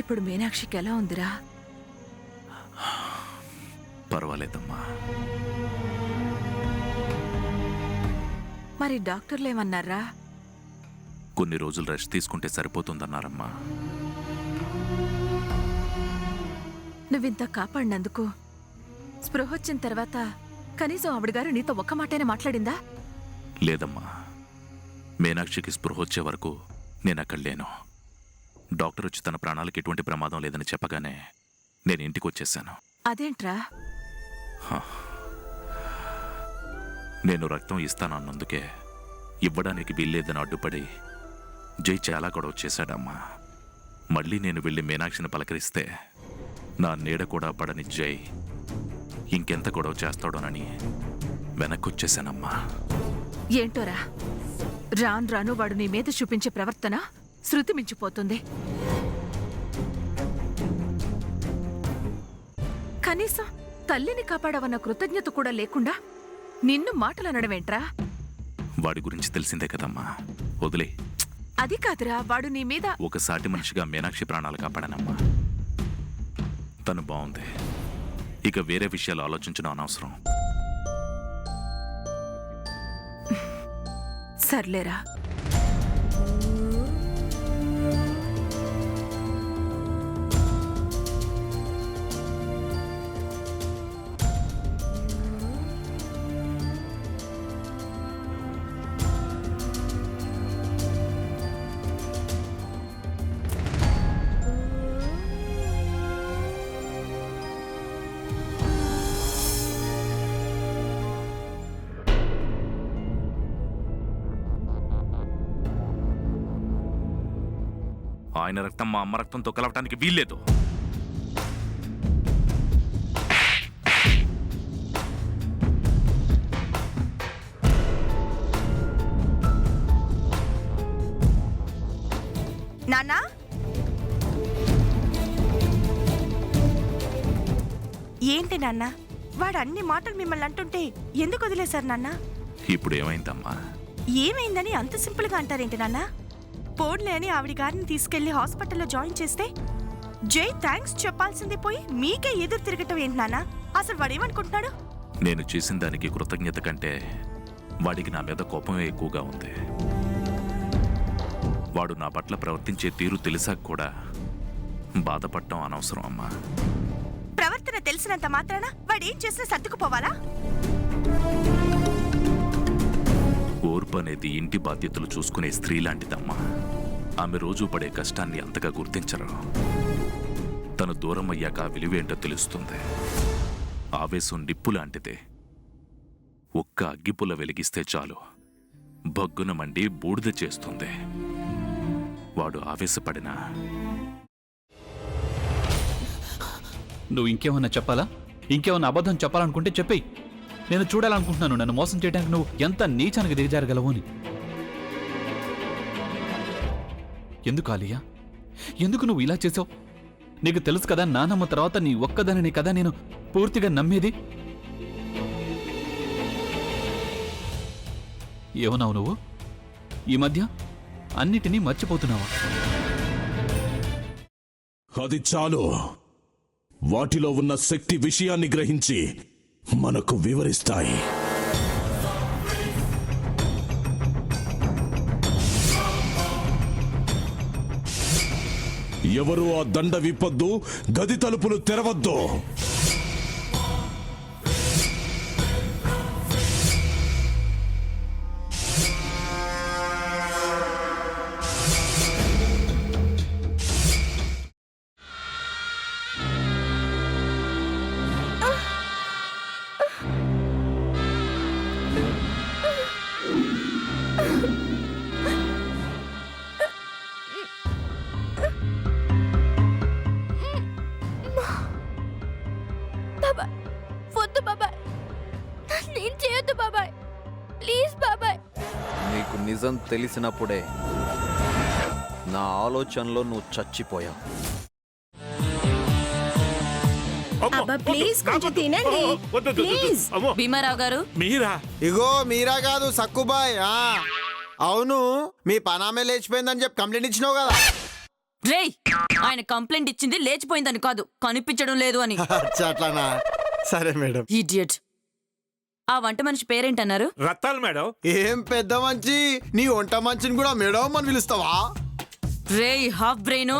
ఇప్పుడు మీనాక్షికి ఎలా ఉందిరా? పర్వాలేదమ్మా. మరి డాక్టర్లు ఏమన్నారా? కొన్ని రోజులు రెస్ట్ తీసుకుంటే సరిపోతుందన్నారమ్మా. నువ్వింత కాపాడినందుకు స్పృహ వచ్చిన తర్వాత కనీసం ఆవిడగారు నీతో ఒక్క మాటైనా మాట్లాడిందా? లేదమ్మా, మీనాక్షికి స్పృహ వచ్చే వరకు నేనక్కడ లేను. డాక్టర్ వచ్చి తన ప్రాణాలకు ఎటువంటి ప్రమాదం లేదని చెప్పగానే నేను ఇంటికి వచ్చేసాను. అదేంట్రా? నేను రక్తం ఇస్తానన్నందుకే ఇవ్వడానికి వీల్లేదని అడ్డుపడి జై చాలా గొడవ చేశాడమ్మా. మళ్ళీ నేను వెళ్ళి మీనాక్షిని పలకరిస్తే నా నీడ కూడా పడని జై ఇంకెంత గొడవ చేస్తాడోనని వెనక్కొచ్చేశానమ్మా. ఏంటోరా, రాను రాను వాడు నీ మీద చూపించే ప్రవర్తన శృతి మించిపోతుంది. కనీసం తల్లిని కాపాడవన్న కృతజ్ఞత కూడా లేకుండా నిన్ను మాటలు అనడమేంట్రా? వాడి గురించి తెలిసిందే కదమ్మా, వదిలే. అది కాదురా, వాడు నీ మీద ఒక సాటి మనిషిగా మీనాక్షి ప్రాణాలు కాపాడానమ్మా. తను బాగుంది, ఇక వేరే విషయాలు ఆలోచించడం అనవసరం. సర్లేరా. ఆయన రక్తం మా అమ్మ రక్తంతో కలవటానికి వీల్లేదు. నాన్నా, ఏంటి నాన్న వాడు అన్ని మాటలు మిమ్మల్ని అంటుంటే ఎందుకు వదిలేశారు నాన్న? ఇప్పుడు ఏమైందమ్మా? ఏమైందని అంత సింపుల్ గా అంటారేంటి నాన్న? పోన్లే అని ఆవిడ గారిని తీసుకెళ్లి హాస్పిటల్లో జాయిన్ చేస్తే జై థ్యాంక్స్ చెప్పాల్సింది పోయి మీకే ఎదురు తిరగటం ఏంటి నాన్న? అసలు వాడేమనుకుంటున్నాడు? నేను చేసిన దానికి కృతజ్ఞత కంటే వాడికి నా మీద కోపమే ఎక్కువగా ఉంది. వాడు నా పట్ల ప్రవర్తించే తీరు తెలిసాక కూడా బాధపడటం అనవసరం అమ్మా. ప్రవర్తన తెలిసినంత మాత్రాన వాడేం చేసినా సర్దుకుపోవాలా? ఓర్పు అనేది ఇంటి బాధ్యతలు చూసుకునే స్త్రీ లాంటిదమ్మా. ఆమె రోజు పడే కష్టాన్ని అంతగా గుర్తించరు. తను దూరం అయ్యాక విలువేంటో తెలుస్తుంది. ఆవేశం నిప్పు లాంటిదే. ఒక్క అగ్గిపుల్ల వెలిగిస్తే చాలు బగ్గున మండి బూడిద చేస్తుంది. వాడు ఆవేశపడినా. నువ్వు ఇంకేమన్నా చెప్పాలా? ఇంకేమన్నా అబద్ధం చెప్పాలనుకుంటే చెప్పేయి. నేను చూడాలనుకుంటున్నాను నన్ను మోసం చేయడానికి నువ్వు ఎంత నీచానికి దిగజారగలవు అని. ఎందుకు ఆలియా, ఎందుకు నువ్వు ఇలా చేసావు? నీకు తెలుసు కదా నానమ్మ తర్వాత నీ ఒక్కదానిని కదా నేను పూర్తిగా నమ్మేది. ఏమన్నావు నువ్వు? ఈ మధ్య అన్నిటినీ మర్చిపోతున్నావా? అది చాలు. వాటిలో ఉన్న శక్తి విషయాన్ని గ్రహించి మనకు వివరిస్తాయి. ఎవరు ఆ దండ విప్పొద్దు, గది తలుపులు తెరవద్దు. నిజం తెలిసినప్పుడే నా ఆలోచనలో నువ్వు చచ్చిపోయావు. భీమారావు గారు, ఇగో మీరా కాదు సక్కుబాయ్. అవును, మీ పనామే లేచిపోయిందని చెప్పి కంప్లైంట్ ఇచ్చినావు కదా. రేయ్ ఆయన కంప్లైంట్ ఇచ్చింది లేచిపోయిందని కాదు కనిపించడం లేదు అని. అట్లానా? సరే మేడం. ఇడియట్. ఆ వంట మనిషి పేరేంటన్నారు? రత్తాలు మేడం. ఏం పెద్ద మంచి, నీ వంట మంచిని కూడా మేడం అని పిలుస్తావా? రేయ్ హాఫ్ బ్రెయిన్,